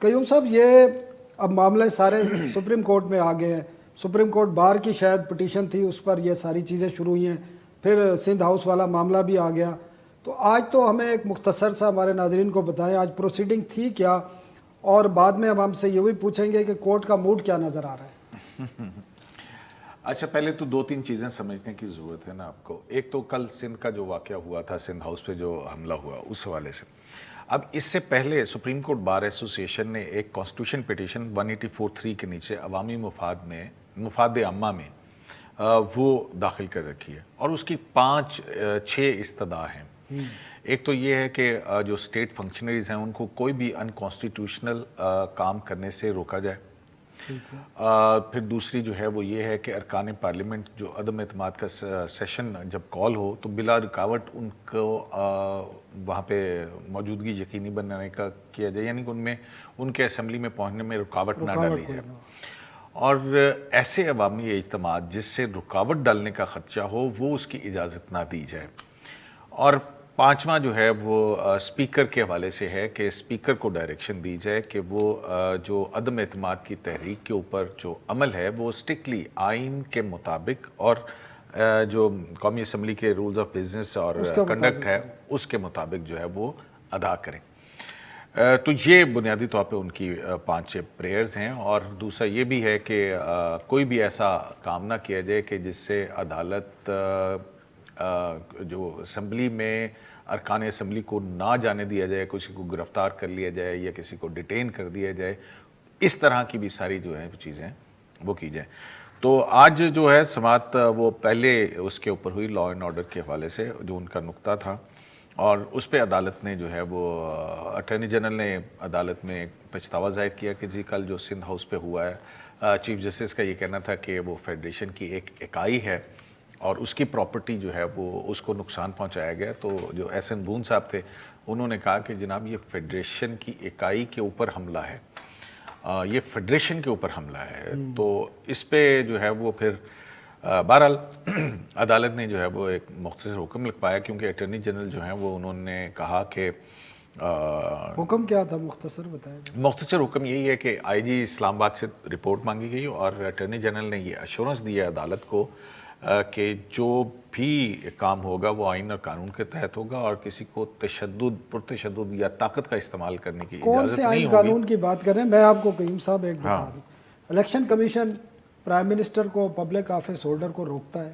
قیوم صاحب یہ اب معاملے سارے سپریم کورٹ میں آ گئے ہیں. سپریم کورٹ بار کی شاید پٹیشن تھی, اس پر یہ ساری چیزیں شروع ہوئی ہیں. پھر سندھ ہاؤس والا معاملہ بھی آ گیا. تو آج تو ہمیں ایک مختصر سا ہمارے ناظرین کو بتائیں آج پروسیڈنگ تھی کیا, اور بعد میں ہم سے یہ بھی پوچھیں گے کہ کورٹ کا موڈ کیا نظر آ رہا ہے. اچھا, پہلے تو دو تین چیزیں سمجھنے کی ضرورت ہے نا آپ کو. ایک تو کل سندھ کا جو واقعہ ہوا تھا, سندھ ہاؤس پہ جو حملہ ہوا, اس حوالے سے اب اس سے پہلے سپریم کورٹ بار ایسوسی ایشن نے ایک کانسٹیٹیوشن پٹیشن 184(3) کے نیچے عوامی مفاد عامہ میں وہ داخل کر رکھی ہے, اور اس کی 5-6 استدعا ہیں. ایک تو یہ ہے کہ جو اسٹیٹ فنکشنریز ہیں ان کو کوئی بھی انکانسٹیٹیوشنل کام کرنے سے روکا جائے. پھر دوسری جو ہے وہ یہ ہے کہ ارکان پارلیمنٹ جو عدم اعتماد کا سیشن جب کال ہو تو بلا رکاوٹ ان کو وہاں پہ موجودگی یقینی بنانے کا کیا جائے, یعنی کہ ان کے اسمبلی میں پہنچنے میں رکاوٹ نہ ڈالی جائے. اور ایسے عوامی اجتماعات جس سے رکاوٹ ڈالنے کا خدشہ ہو وہ اس کی اجازت نہ دی جائے. اور پانچواں جو ہے وہ اسپیکر کے حوالے سے ہے کہ اسپیکر کو ڈائریکشن دی جائے کہ وہ جو عدم اعتماد کی تحریک کے اوپر جو عمل ہے وہ اسٹرکٹلی آئین کے مطابق اور جو قومی اسمبلی کے رولز آف بزنس اور کنڈکٹ ہے اس کے مطابق جو ہے وہ ادا کریں. تو یہ بنیادی طور پہ ان کی 5 پریئرز ہیں. اور دوسرا یہ بھی ہے کہ کوئی بھی ایسا کام نہ کیا جائے کہ جس سے عدالت جو اسمبلی میں ارکان اسمبلی کو نہ جانے دیا جائے, کسی کو گرفتار کر لیا جائے یا کسی کو ڈیٹین کر دیا جائے. اس طرح کی بھی ساری جو ہیں چیزیں وہ کی جائیں. تو آج جو ہے سماعت وہ پہلے اس کے اوپر ہوئی لا اینڈ آرڈر کے حوالے سے جو ان کا نقطہ تھا, اور اس پہ عدالت نے جو ہے وہ اٹارنی جنرل نے عدالت میں پچھتاوا ظاہر کیا کہ جی کل جو سندھ ہاؤس پہ ہوا ہے, چیف جسٹس کا یہ کہنا تھا کہ وہ فیڈریشن کی ایک اکائی ہے اور اس کی پراپرٹی جو ہے وہ اس کو نقصان پہنچایا گیا. تو جو ایس این بون صاحب تھے انہوں نے کہا کہ جناب یہ فیڈریشن کی اکائی کے اوپر حملہ ہے, یہ فیڈریشن کے اوپر حملہ ہے. تو اس پہ جو ہے وہ پھر بہرحال عدالت نے جو ہے وہ ایک مختصر حکم لکھوایا, کیونکہ اٹارنی جنرل جو ہیں وہ انہوں نے کہا کہ حکم کیا تھا, مختصر بتائیں. مختصر حکم یہی ہے کہ آئی جی اسلام آباد سے رپورٹ مانگی گئی اور اٹارنی جنرل نے یہ ایشورنس دی ہے عدالت کو کہ جو بھی کام ہوگا وہ آئین اور قانون کے تحت ہوگا اور کسی کو پرتشدد یا طاقت کا استعمال کرنے کی کون اجازت سے نہیں آئین ہوگی. قانون کی بات کر رہے ہیں؟ میں آپ کو قیوم صاحب ایک بتا دوں, الیکشن کمیشن پرائم منسٹر کو پبلک آفس ہولڈر کو روکتا ہے,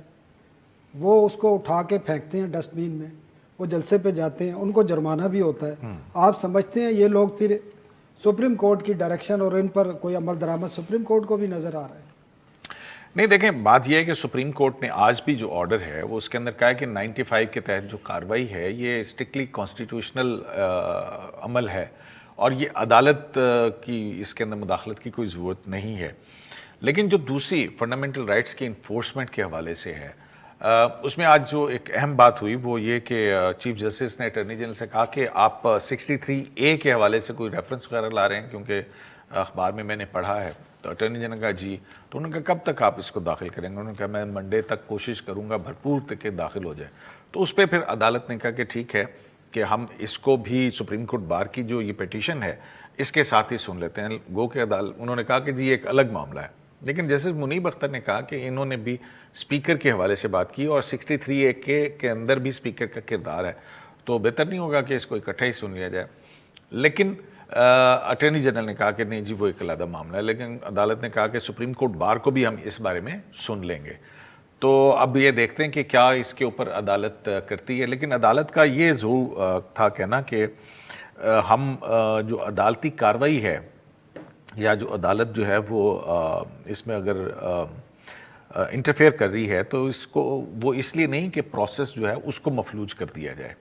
وہ اس کو اٹھا کے پھینکتے ہیں ڈسٹ بین میں, وہ جلسے پہ جاتے ہیں, ان کو جرمانہ بھی ہوتا ہے. آپ سمجھتے ہیں یہ لوگ پھر سپریم کورٹ کی ڈائریکشن اور ان پر کوئی عمل درآمد سپریم کورٹ کو بھی نظر آ رہا ہے؟ نہیں, دیکھیں بات یہ ہے کہ سپریم کورٹ نے آج بھی جو آرڈر ہے وہ اس کے اندر کہا ہے کہ 95 کے تحت جو کارروائی ہے یہ اسٹرکٹلی کانسٹیٹیوشنل عمل ہے اور یہ عدالت کی اس کے اندر مداخلت کی کوئی ضرورت نہیں ہے. لیکن جو دوسری فنڈامنٹل رائٹس کی انفورسمنٹ کے حوالے سے ہے, اس میں آج جو ایک اہم بات ہوئی وہ یہ کہ چیف جسٹس نے اٹارنی جنرل سے کہا کہ آپ 63A کے حوالے سے کوئی ریفرنس وغیرہ لا رہے ہیں, کیونکہ اخبار میں میں نے پڑھا ہے. تو اٹارنی جنرل کا جی, تو انہوں نے کہا کب تک آپ اس کو داخل کریں گے؟ انہوں نے کہا میں منڈے تک کوشش کروں گا بھرپور تک کہ داخل ہو جائے. تو اس پہ پھر عدالت نے کہا کہ ٹھیک ہے کہ ہم اس کو بھی سپریم کورٹ بار کی جو یہ پٹیشن ہے اس کے ساتھ ہی سن لیتے ہیں. گو کہ انہوں نے کہا کہ جی ایک الگ معاملہ ہے. لیکن جیسے منیب اختر نے کہا کہ انہوں نے بھی اسپیکر کے حوالے سے بات کی اور 63A کے اندر بھی اسپیکر کا کردار ہے, تو بہتر نہیں ہوگا کہ اس کو اکٹھا ہی سن لیا جائے. لیکن اٹارنی جنرل نے کہا کہ نہیں جی وہ ایک علیحدہ معاملہ ہے. لیکن عدالت نے کہا کہ سپریم کورٹ بار کو بھی ہم اس بارے میں سن لیں گے. تو اب یہ دیکھتے ہیں کہ کیا اس کے اوپر عدالت کرتی ہے. لیکن عدالت کا یہ ضرور تھا کہنا کہ ہم جو عدالتی کارروائی ہے یا جو عدالت جو ہے وہ اس میں اگر انٹرفیئر کر رہی ہے تو اس کو وہ اس لیے نہیں کہ پروسیس جو ہے اس کو مفلوج کر دیا جائے.